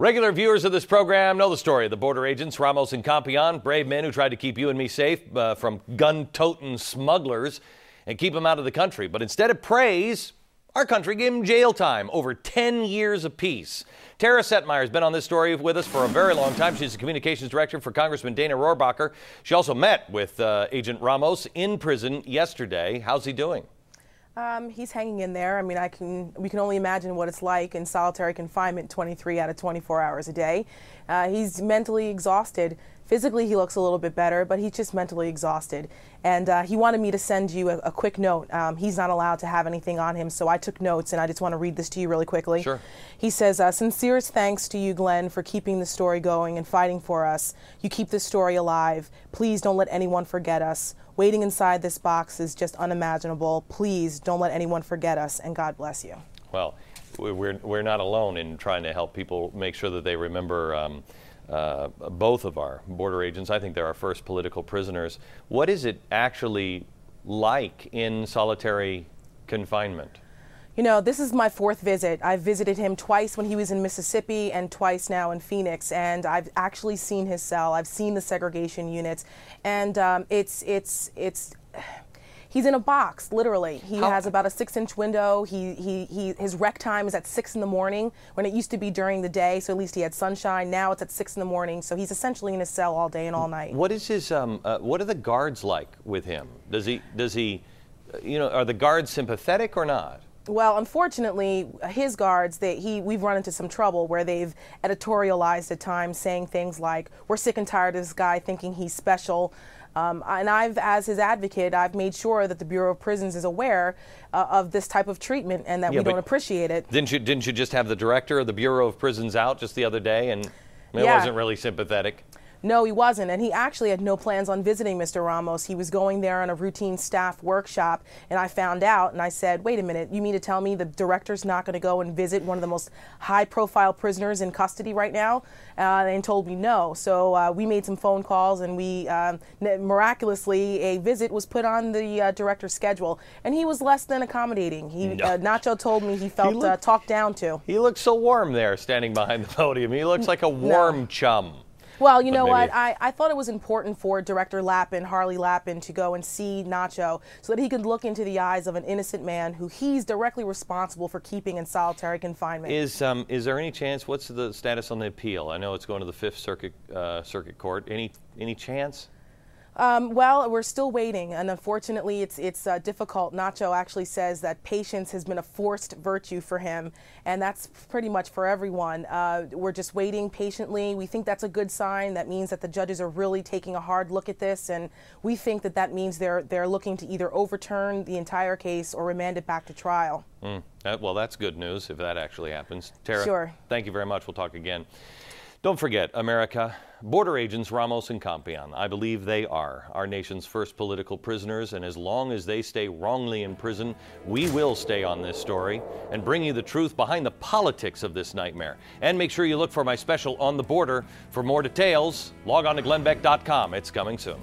Regular viewers of this program know the story of the border agents Ramos and Compean, brave men who tried to keep you and me safe from gun-toting smugglers and keep them out of the country. But instead of praise, our country gave them jail time, over 10 years apiece. Tara Setmeyer has been on this story with us for a very long time. She's the communications director for Congressman Dana Rohrabacher. She also met with Agent Ramos in prison yesterday. How's he doing? He's hanging in there. I mean, we can only imagine what it's like in solitary confinement 23 out of 24 hours a day. He's mentally exhausted. Physically, he looks a little bit better, but he's just mentally exhausted. And he wanted me to send you a quick note. He's not allowed to have anything on him, so I took notes, and I just want to read this to you really quickly. Sure. He says, sincerest thanks to you, Glenn, for keeping the story going and fighting for us. You keep this story alive. Please don't let anyone forget us. Waiting inside this box is just unimaginable. Please don't let anyone forget us, and God bless you. Well, we're not alone in trying to help people make sure that they remember both of our border agents. I think they're our first political prisoners. What is it actually like in solitary confinement? You know, this is my fourth visit. I've visited him twice when he was in Mississippi and twice now in Phoenix, and I've actually seen his cell. I've seen the segregation units, and he's in a box, literally. He has about a 6-inch window. His rec time is at 6 in the morning when it used to be during the day, so at least he had sunshine. Now it's at 6 in the morning, so he's essentially in his cell all day and all night. What is his, what are the guards like with him? Does he, you know, are the guards sympathetic or not? Well, unfortunately, his guards, we've run into some trouble where they've editorialized at times, saying things like, we're sick and tired of this guy thinking he's special. And as his advocate, I've made sure that the Bureau of Prisons is aware of this type of treatment and that we don't appreciate it. Didn't you just have the director of the Bureau of Prisons out just the other day, and it wasn't really sympathetic? No, he wasn't, and he actually had no plans on visiting Mr. Ramos. He was going there on a routine staff workshop, and I found out, and I said, wait a minute, you mean to tell me the director's not going to go and visit one of the most high-profile prisoners in custody right now? And told me no. So we made some phone calls, and we miraculously, a visit was put on the director's schedule, and he was less than accommodating. Nacho told me he felt talked down to. He looks so warm there, standing behind the podium. He looks like a warm chum. Well, you know what? I thought it was important for Director Lappin, Harley Lappin, to go and see Nacho so that he could look into the eyes of an innocent man who he's directly responsible for keeping in solitary confinement. Is there any chance? What's the status on the appeal? I know it's going to the Fifth Circuit Court. Any chance? Well, we're still waiting, and unfortunately, it's difficult. Nacho actually says that patience has been a forced virtue for him, and that's pretty much for everyone. We're just waiting patiently. We think that's a good sign. That means that the judges are really taking a hard look at this, and we think that means they're looking to either overturn the entire case or remand it back to trial. Well, that's good news if that actually happens. Tara, sure. Thank you very much. We'll talk again. Don't forget, America, border agents Ramos and Compean, I believe they are our nation's first political prisoners, and as long as they stay wrongly in prison, we will stay on this story and bring you the truth behind the politics of this nightmare. And make sure you look for my special On the Border. For more details, log on to glennbeck.com. It's coming soon.